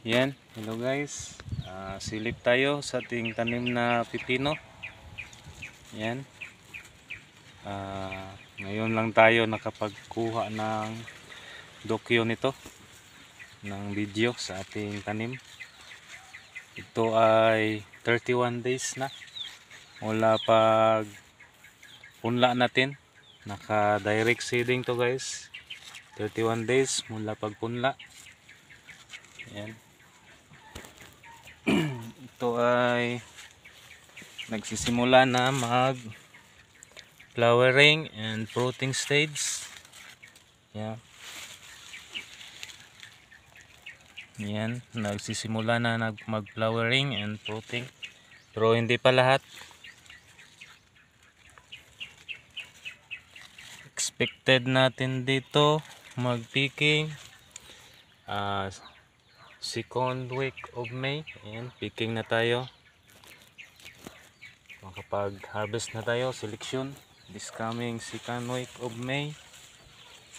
Yan, hello guys. Silip tayo sa ating tanim na pipino. Yan. Ngayon lang tayo nakapagkuha ng dokyo nito, ng video sa ating tanim. Ito ay 31 days na mula pag punla natin. Naka direct seeding to guys. 31 days mula pag punla. Yan. Ito ay nagsisimula na mag flowering and fruiting stage. Yan. Yan, nagsisimula na mag flowering and fruiting. Pero hindi pa lahat. Expected natin dito mag picking second week of May. Ayan, picking na tayo. Makapag harvest na tayo, selection this coming second week of May.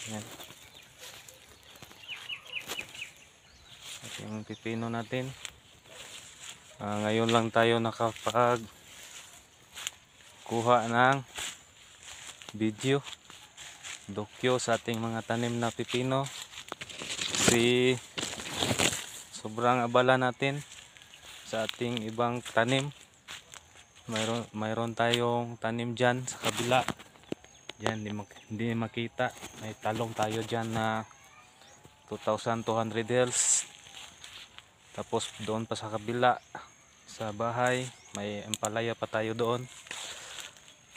Ayan, yung pipino natin. Ngayon lang tayo nakapag kuha ng video dokyo sa ating mga tanim na pipino kasi sobrang abala natin sa ating ibang tanim. Mayroon tayong tanim dyan sa kabila. Yan, hindi makita. May talong tayo dyan na 2,200 hills. Tapos doon pa sa kabila sa bahay may ampalaya pa tayo doon.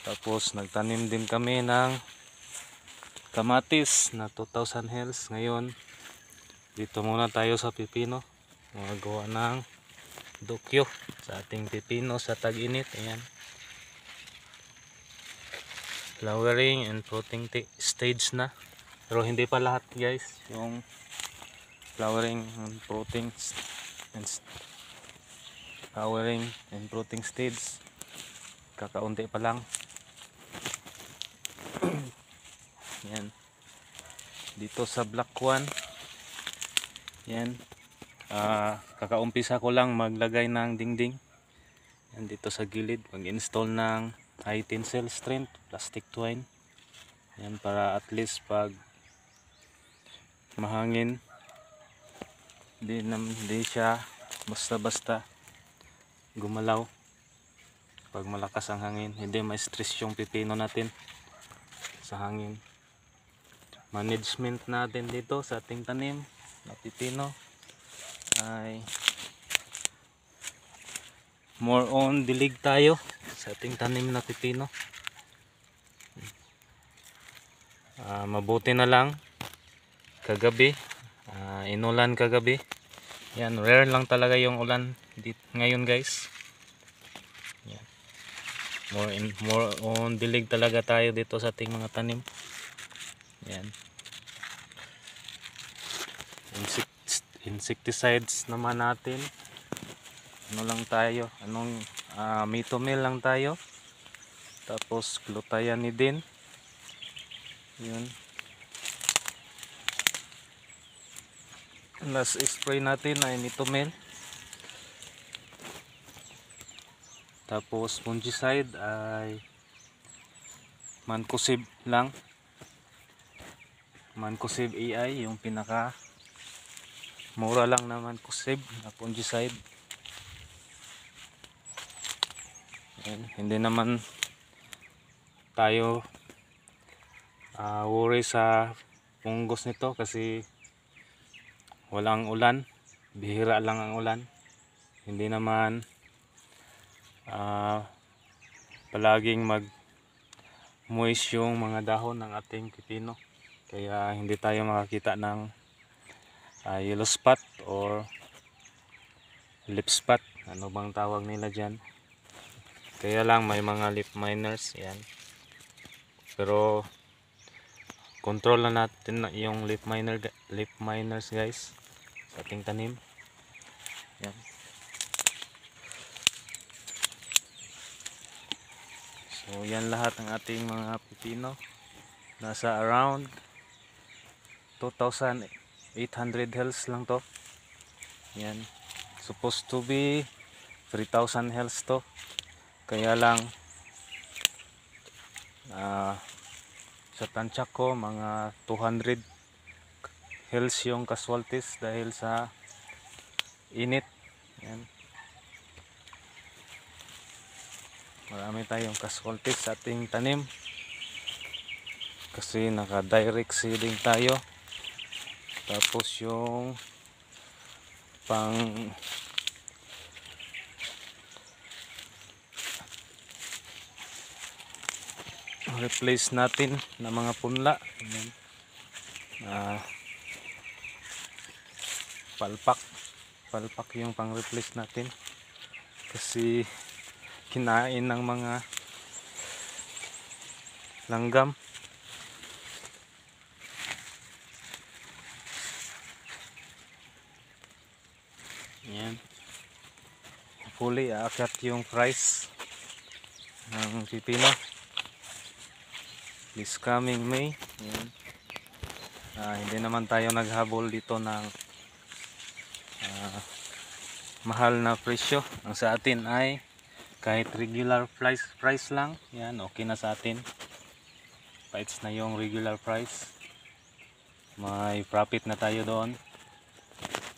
Tapos nagtanim din kami ng kamatis na 2,000 hills. Ngayon dito muna tayo sa pipino, magawa ng dokyo sa ating pipino sa tag-init. Ayan, flowering and fruiting stage na, pero hindi pa lahat guys. Yung flowering and fruiting stage kakaunti pa lang. Yan, dito sa block 1. Yan, kakaumpisa ko lang maglagay ng dingding. Yan, dito sa gilid mag-install ng high tensile strength plastic twine. Yan, para at least pag mahangin hindi siya basta-basta gumalaw. Pag malakas ang hangin, hindi ma-stress yung pipino natin sa hangin. Management natin dito sa ating tanim na pipino ay more on dilig tayo sa ating tanim na pipino. Mabuti na lang kagabi, inulan kagabi. Yan, rare lang talaga yung ulan ngayon guys. Yan. More on dilig talaga tayo dito sa ating mga tanim. Yan, insecticides naman natin, Mitomil lang tayo, tapos glutathione. Yun, last spray natin ay Mitomil. Tapos fungicide ay Mancozeb lang, Mancozeb AI, yung pinaka mura lang na Mancozeb na fungicide. Hindi naman tayo worry sa fungus nito kasi walang ulan, bihira lang ang ulan. Hindi naman palaging mag moist yung mga dahon ng ating pipino, kaya hindi tayo makakita ng yellow spot or leaf spot, ano bang tawag nila dyan. Kaya lang may mga leaf miners. Yan, pero control na natin yung leaf miners guys sa ating tanim. Yan, so yan lahat ng ating mga pipino. Nasa around 2,800 hills lang to. Yan. Supposed to be 3,000 hells to. Kaya lang sa tansya ko mga 200 hells yung casualties dahil sa init. Yan. Marami tayong casualties sa ating tanim kasi naka direct seeding tayo. Tapos yung pang replace natin ng mga punla. Ayan. Palpak yung pang replace natin kasi kinain ng mga langgam. Ayan. Hopefully aakyat yung price ng pipino this coming May. Ayan. Hindi naman tayo naghabol dito ng mahal na presyo. Ang sa atin ay kahit regular price lang, yan, okay na sa atin. Paits na yung regular price, may profit na tayo doon.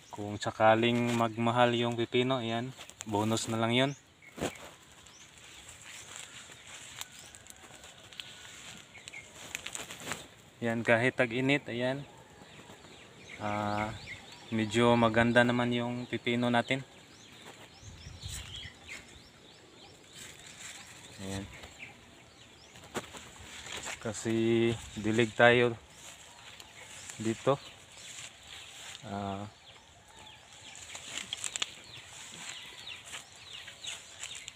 Kung sakaling magmahal yung pipino, yan, bonus na lang yun. Yan, kahit tag-init, ayan, medyo maganda naman yung pipino natin. Ayan. Kasi dilig tayo dito.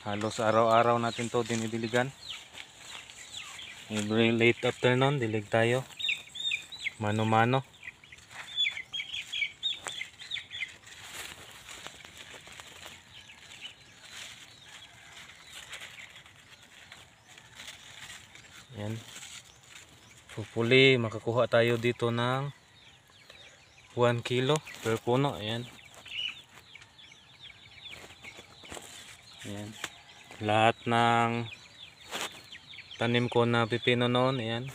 Halos araw-araw natin to dinidiligan. Every late afternoon dilig tayo. Mano-mano. Yan. Hopefully makakuha tayo dito ng 1 kilo per puno. Ayan. Ayan. Lahat ng tanim ko na pipino noon, ayan,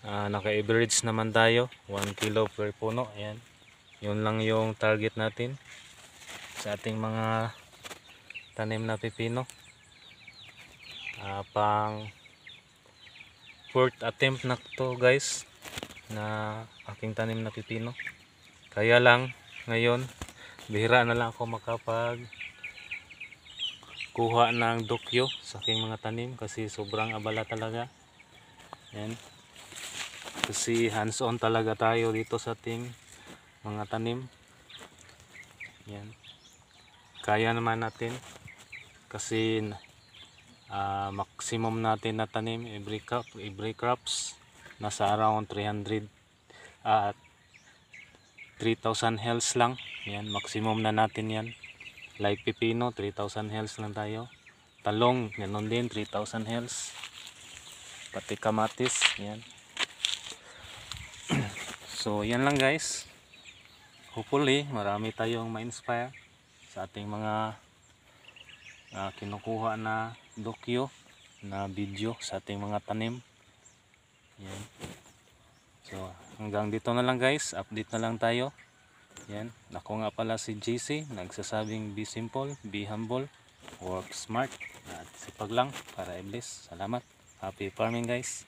naka-average naman tayo 1 kilo per puno. Ayan. Yun lang yung target natin sa ating mga tanim na pipino. Pang 4th attempt na to guys na aking tanim na pipino. Kaya lang ngayon bihira na lang ako makapag kuha ng dokyo sa aking mga tanim kasi sobrang abala talaga. Yan. Kasi hands on talaga tayo dito sa ating mga tanim. Yan. Kaya naman natin kasi maximum natin na tanim every crops nasa around 300 3,000 hells lang. Yan, maximum na natin yan. Like pipino 3,000 hells lang tayo. Talong ganoon din 3,000 hells. Pati kamatis, yan. So yan lang guys. Hopefully marami tayong ma-inspire sa ating mga kinukuha na dokyo na video sa ating mga tanim. Yan. So hanggang dito na lang guys, update na lang tayo. Yan, ako nga pala si JC, nagsasabing be simple, be humble, work smart, at sipag lang para i-bless. Salamat. Happy farming guys.